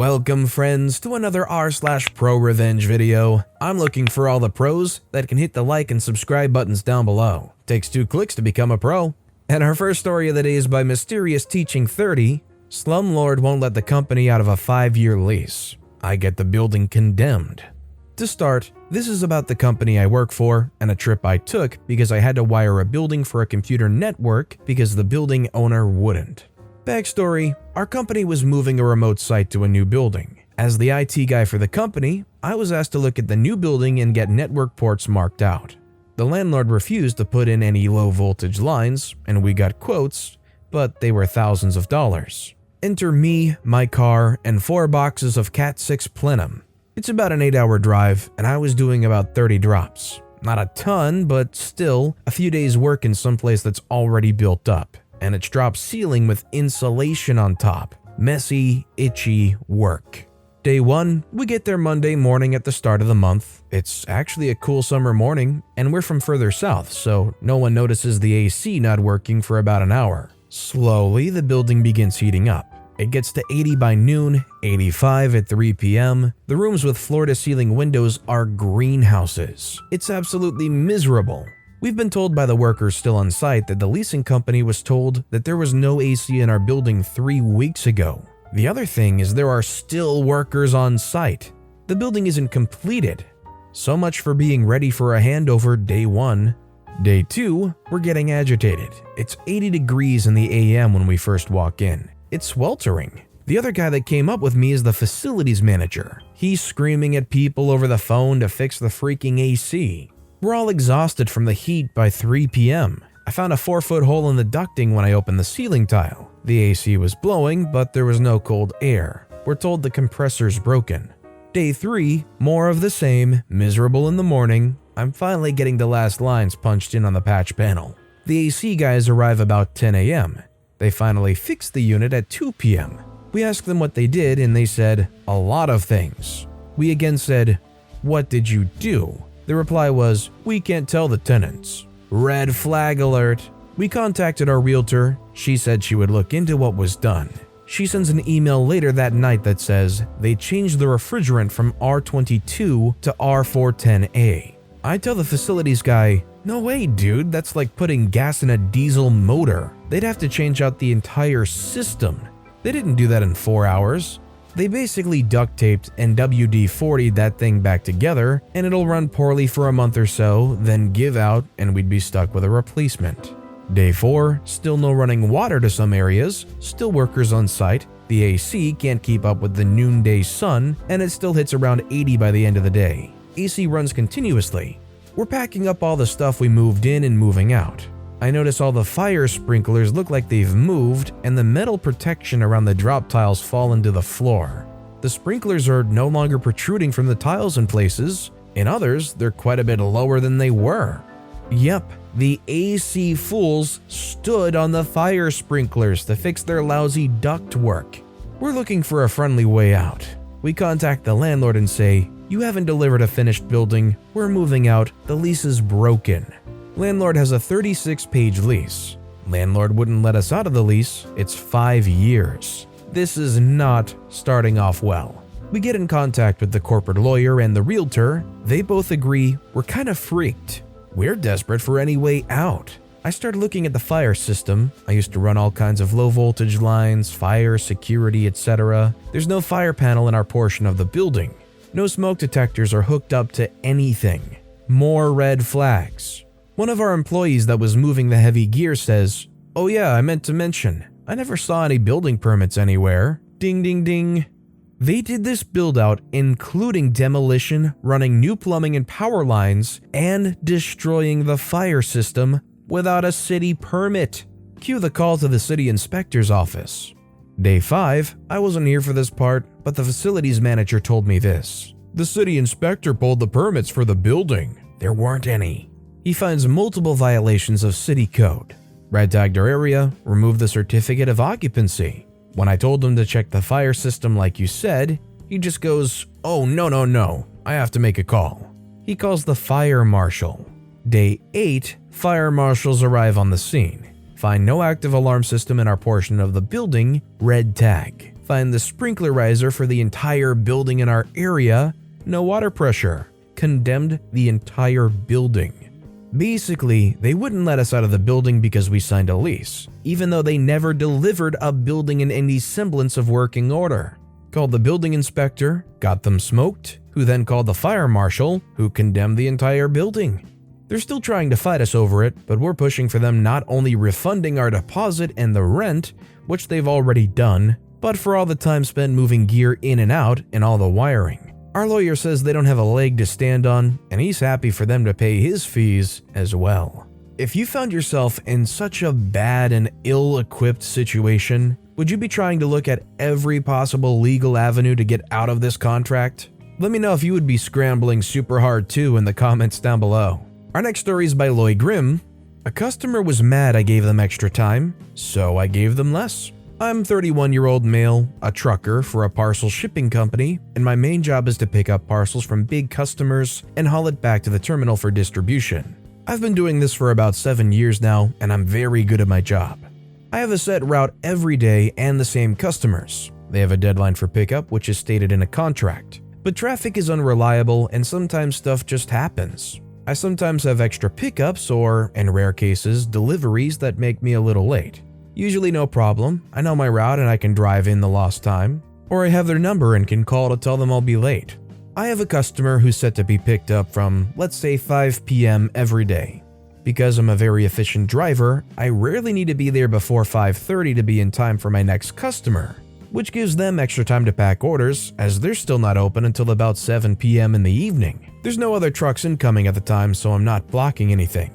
Welcome friends to another r/prorevenge video. I'm looking for all the pros that can hit the like and subscribe buttons down below. Takes 2 clicks to become a pro. And our first story of the day is by Mysterious Teaching 30. Slum Lord won't let the company out of a 5-year lease. I get the building condemned. To start, this is about the company I work for and a trip I took because I had to wire a building for a computer network because the building owner wouldn't. Backstory, our company was moving a remote site to a new building. As the IT guy for the company, I was asked to look at the new building and get network ports marked out. The landlord refused to put in any low voltage lines, and we got quotes, but they were thousands of dollars. Enter me, my car, and 4 boxes of Cat 6 plenum. It's about an 8-hour drive, and I was doing about 30 drops. Not a ton, but still, a few days work in some place that's already built up. And it's drop ceiling with insulation on top. Messy, itchy work. Day 1, we get there Monday morning at the start of the month. It's actually a cool summer morning, and we're from further south, so no one notices the AC not working for about an hour. Slowly, the building begins heating up. It gets to 80 by noon, 85 at 3 p.m. The rooms with floor-to-ceiling windows are greenhouses. It's absolutely miserable. We've been told by the workers still on site that the leasing company was told that there was no AC in our building 3 weeks ago. The other thing is there are still workers on site. The building isn't completed. So much for being ready for a handover day 1. Day 2, we're getting agitated. It's 80 degrees in the AM when we first walk in. It's sweltering. The other guy that came up with me is the facilities manager. He's screaming at people over the phone to fix the freaking AC. We're all exhausted from the heat by 3 p.m. I found a 4-foot hole in the ducting when I opened the ceiling tile. The AC was blowing, but there was no cold air. We're told the compressor's broken. Day 3, more of the same, miserable in the morning. I'm finally getting the last lines punched in on the patch panel. The AC guys arrive about 10 a.m. They finally fixed the unit at 2 p.m. We asked them what they did, and they said, a lot of things. We again said, what did you do? The reply was, we can't tell the tenants. Red flag alert. We contacted our realtor. She said she would look into what was done. She sends an email later that night that says they changed the refrigerant from R22 to R410A. I tell the facilities guy, no way dude, that's like putting gas in a diesel motor. They'd have to change out the entire system. They didn't do that in 4 hours. They basically duct taped and WD-40'd that thing back together, and it'll run poorly for a month or so, then give out, and we'd be stuck with a replacement. Day 4, still no running water to some areas, still workers on site, the AC can't keep up with the noonday sun, and it still hits around 80 by the end of the day. AC runs continuously. We're packing up all the stuff we moved in and moving out. I notice all the fire sprinklers look like they've moved, and the metal protection around the drop tiles fall into the floor. The sprinklers are no longer protruding from the tiles in places. In others, they're quite a bit lower than they were. Yep, the AC fools stood on the fire sprinklers to fix their lousy duct work. We're looking for a friendly way out. We contact the landlord and say, you haven't delivered a finished building, we're moving out, the lease is broken. Landlord has a 36-page lease. Landlord wouldn't let us out of the lease. It's 5 years. This is not starting off well. We get in contact with the corporate lawyer and the realtor. They both agree we're kind of freaked. We're desperate for any way out. I started looking at the fire system. I used to run all kinds of low voltage lines, fire, security, etc. There's no fire panel in our portion of the building. No smoke detectors are hooked up to anything. More red flags. One of our employees that was moving the heavy gear says, oh yeah, I meant to mention, I never saw any building permits anywhere. Ding ding ding. They did this build out including demolition, running new plumbing and power lines, and destroying the fire system without a city permit. Cue the call to the city inspector's office. Day 5, I wasn't here for this part, but the facilities manager told me this. The city inspector pulled the permits for the building. There weren't any. He finds multiple violations of city code. Red tagged our area, removed the certificate of occupancy. When I told him to check the fire system like you said, he just goes, oh no, I have to make a call. He calls the fire marshal. Day 8, fire marshals arrive on the scene. Find no active alarm system in our portion of the building, red tag. find the sprinkler riser for the entire building in our area, no water pressure. Condemned the entire building. Basically, they wouldn't let us out of the building because we signed a lease, even though they never delivered a building in any semblance of working order. Called the building inspector, got them smoked, who then called the fire marshal, who condemned the entire building. They're still trying to fight us over it, but we're pushing for them not only refunding our deposit and the rent, which they've already done, but for all the time spent moving gear in and out and all the wiring. Our lawyer says they don't have a leg to stand on, and he's happy for them to pay his fees as well. If you found yourself in such a bad and ill-equipped situation, would you be trying to look at every possible legal avenue to get out of this contract? Let me know if you would be scrambling super hard too in the comments down below. Our next story is by Loy Grimm. A customer was mad I gave them extra time, so I gave them less. I'm 31-year-old male, a trucker for a parcel shipping company, and my main job is to pick up parcels from big customers and haul it back to the terminal for distribution. I've been doing this for about 7 years now, and I'm very good at my job. I have a set route every day and the same customers. They have a deadline for pickup, which is stated in a contract. But traffic is unreliable and sometimes stuff just happens. I sometimes have extra pickups or, in rare cases, deliveries that make me a little late. Usually no problem, I know my route and I can drive in the lost time, or I have their number and can call to tell them I'll be late. I have a customer who's set to be picked up from, let's say 5 p.m. every day. Because I'm a very efficient driver, I rarely need to be there before 5:30 to be in time for my next customer, which gives them extra time to pack orders as they're still not open until about 7 p.m. in the evening. There's no other trucks incoming at the time, so I'm not blocking anything.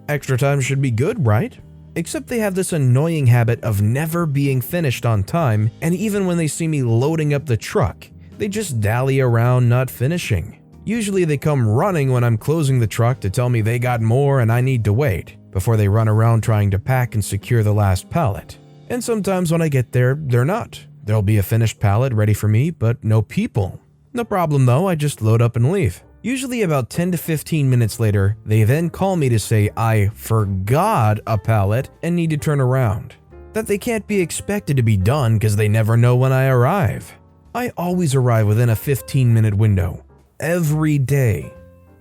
Extra time should be good, right? Except they have this annoying habit of never being finished on time, and even when they see me loading up the truck, they just dally around not finishing. Usually they come running when I'm closing the truck to tell me they got more and I need to wait, before they run around trying to pack and secure the last pallet. And sometimes when I get there, they're not. There'll be a finished pallet ready for me, but no people. No problem though, I just load up and leave. Usually about 10 to 15 minutes later, they then call me to say I forgot a pallet and need to turn around. That they can't be expected to be done because they never know when I arrive. I always arrive within a 15-minute window. Every day.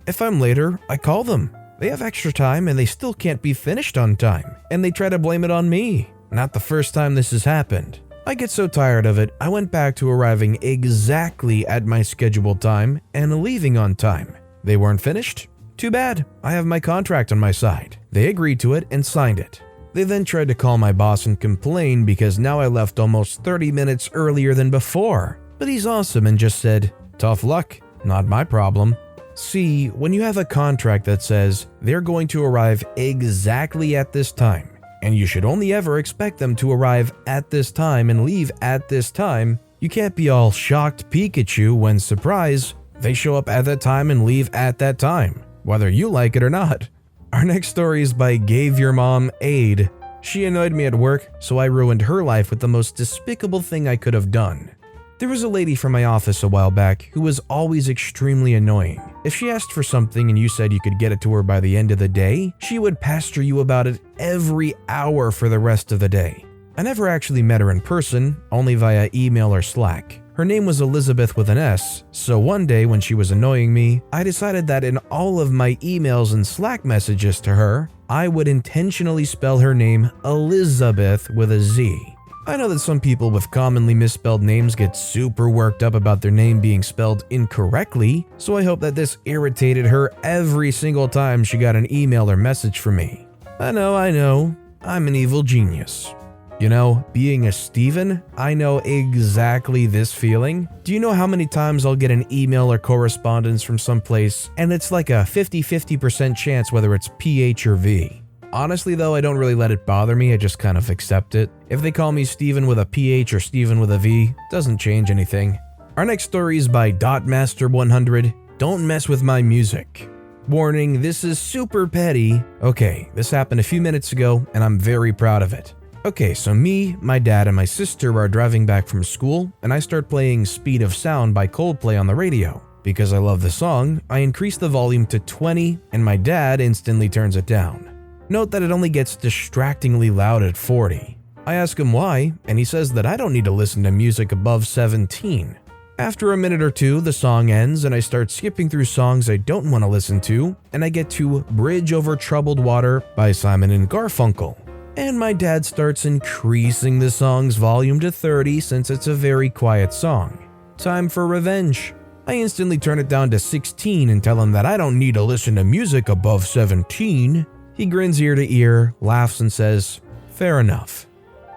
If I'm later, I call them. They have extra time and they still can't be finished on time, and they try to blame it on me. Not the first time this has happened. I get so tired of it, I went back to arriving exactly at my scheduled time and leaving on time. They weren't finished? Too bad, I have my contract on my side. They agreed to it and signed it. They then tried to call my boss and complain because now I left almost 30 minutes earlier than before. But he's awesome and just said, "Tough luck, not my problem." See, when you have a contract that says they're going to arrive exactly at this time, and you should only ever expect them to arrive at this time and leave at this time, you can't be all shocked Pikachu when, surprise, they show up at that time and leave at that time, whether you like it or not. Our next story is by Gave Your Mom Aid. She annoyed me at work, so I ruined her life with the most despicable thing I could have done. There was a lady from my office a while back who was always extremely annoying. If she asked for something and you said you could get it to her by the end of the day, she would pester you about it every hour for the rest of the day. I never actually met her in person, only via email or Slack. Her name was Elizabeth with an S, so one day when she was annoying me, I decided that in all of my emails and Slack messages to her, I would intentionally spell her name Elizabeth with a Z. I know that some people with commonly misspelled names get super worked up about their name being spelled incorrectly, so I hope that this irritated her every single time she got an email or message from me. I know, I'm an evil genius. You know, being a Steven, I know exactly this feeling. Do you know how many times I'll get an email or correspondence from someplace and it's like a 50% chance whether it's PH or V? Honestly though, I don't really let it bother me, I just kind of accept it. If they call me Steven with a PH or Steven with a V, doesn't change anything. Our next story is by Dotmaster100. Don't mess with my music. Warning, this is super petty. Okay, this happened a few minutes ago and I'm very proud of it. Okay, so me, my dad, and my sister are driving back from school and I start playing Speed of Sound by Coldplay on the radio. Because I love the song, I increase the volume to 20 and my dad instantly turns it down. Note that it only gets distractingly loud at 40. I ask him why, and he says that I don't need to listen to music above 17. After a minute or two, the song ends and I start skipping through songs I don't want to listen to, and I get to Bridge Over Troubled Water by Simon and Garfunkel. And my dad starts increasing the song's volume to 30 since it's a very quiet song. Time for revenge. I instantly turn it down to 16 and tell him that I don't need to listen to music above 17. He grins ear to ear, laughs and says, "Fair enough."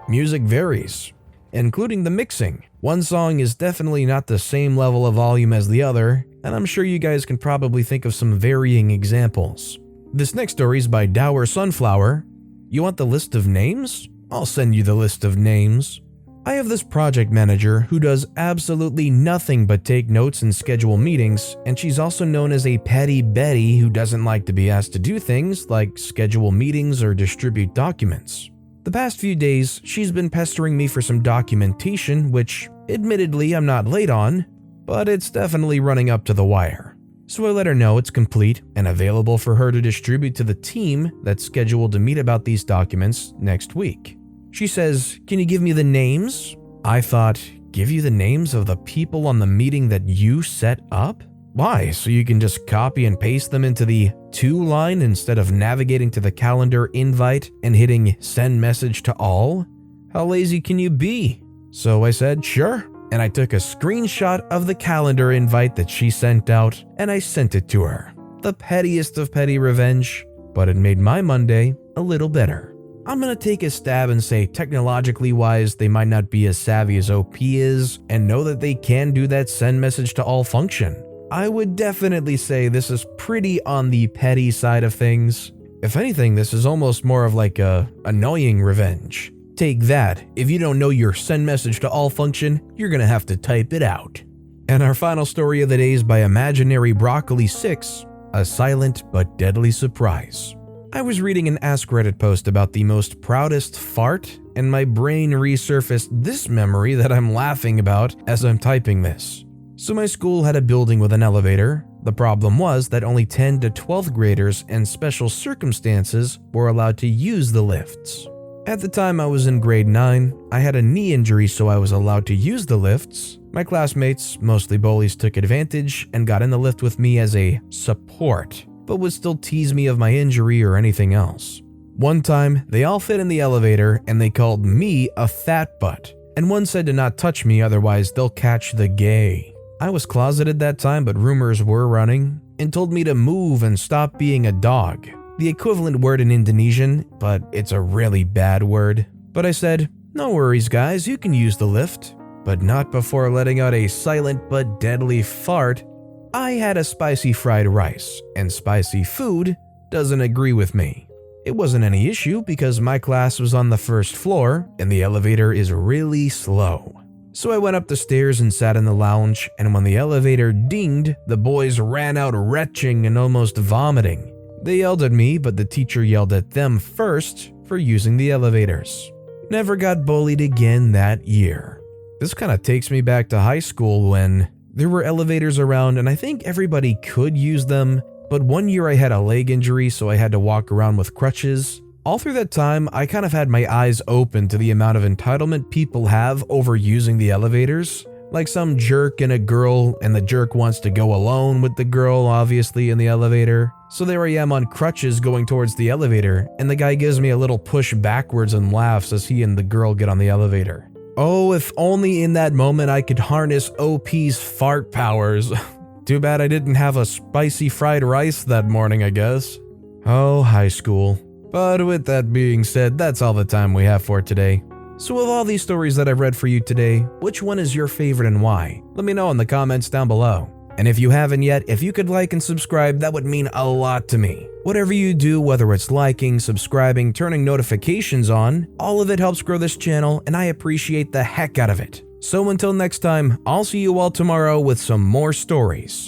Music varies, including the mixing. One song is definitely not the same level of volume as the other, and I'm sure you guys can probably think of some varying examples. This next story is by Dower Sunflower. You want the list of names? I'll send you the list of names. I have this project manager who does absolutely nothing but take notes and schedule meetings, and she's also known as a petty Betty who doesn't like to be asked to do things like schedule meetings or distribute documents. The past few days, she's been pestering me for some documentation, which, admittedly, I'm not late on, but it's definitely running up to the wire. So I let her know it's complete and available for her to distribute to the team that's scheduled to meet about these documents next week. She says, "Can you give me the names?" I thought, give you the names of the people on the meeting that you set up? Why, so you can just copy and paste them into the to line instead of navigating to the calendar invite and hitting send message to all? How lazy can you be? So I said, sure, and I took a screenshot of the calendar invite that she sent out and I sent it to her. The pettiest of petty revenge, but it made my Monday a little better. I'm gonna take a stab and say technologically wise they might not be as savvy as OP is and know that they can do that send message to all function. I would definitely say this is pretty on the petty side of things. If anything, this is almost more of like a annoying revenge. Take that, if you don't know your send message to all function, you're gonna have to type it out. And our final story of the day is by Imaginary Broccoli 6, a silent but deadly surprise. I was reading an Ask Reddit post about the most proudest fart, and my brain resurfaced this memory that I'm laughing about as I'm typing this. So my school had a building with an elevator. The problem was that only 10 to 12th graders in special circumstances were allowed to use the lifts. At the time I was in grade 9, I had a knee injury so I was allowed to use the lifts. My classmates, mostly bullies, took advantage and got in the lift with me as a support, but would still tease me of my injury or anything else. One time, they all fit in the elevator and they called me a fat butt, and one said to not touch me otherwise they'll catch the gay. I was closeted that time, but rumors were running and told me to move and stop being a dog. The equivalent word in Indonesian, but it's a really bad word. But I said, no worries guys, you can use the lift, but not before letting out a silent but deadly fart. I had a spicy fried rice, and spicy food doesn't agree with me. It wasn't any issue because my class was on the first floor and the elevator is really slow. So I went up the stairs and sat in the lounge, and when the elevator dinged, the boys ran out retching and almost vomiting. They yelled at me, but the teacher yelled at them first for using the elevators. Never got bullied again that year. This kind of takes me back to high school when there were elevators around and I think everybody could use them, but one year I had a leg injury so I had to walk around with crutches. All through that time, I kind of had my eyes open to the amount of entitlement people have over using the elevators. Like some jerk and a girl, and the jerk wants to go alone with the girl, obviously, in the elevator. So there I am on crutches going towards the elevator, and the guy gives me a little push backwards and laughs as he and the girl get on the elevator. Oh, if only in that moment I could harness OP's fart powers. Too bad I didn't have a spicy fried rice that morning, I guess. Oh, high school. But with that being said, that's all the time we have for today. So of all these stories that I've read for you today, which one is your favorite and why? Let me know in the comments down below. And if you haven't yet, if you could like and subscribe, that would mean a lot to me. Whatever you do, whether it's liking, subscribing, turning notifications on, all of it helps grow this channel and I appreciate the heck out of it. So until next time, I'll see you all tomorrow with some more stories.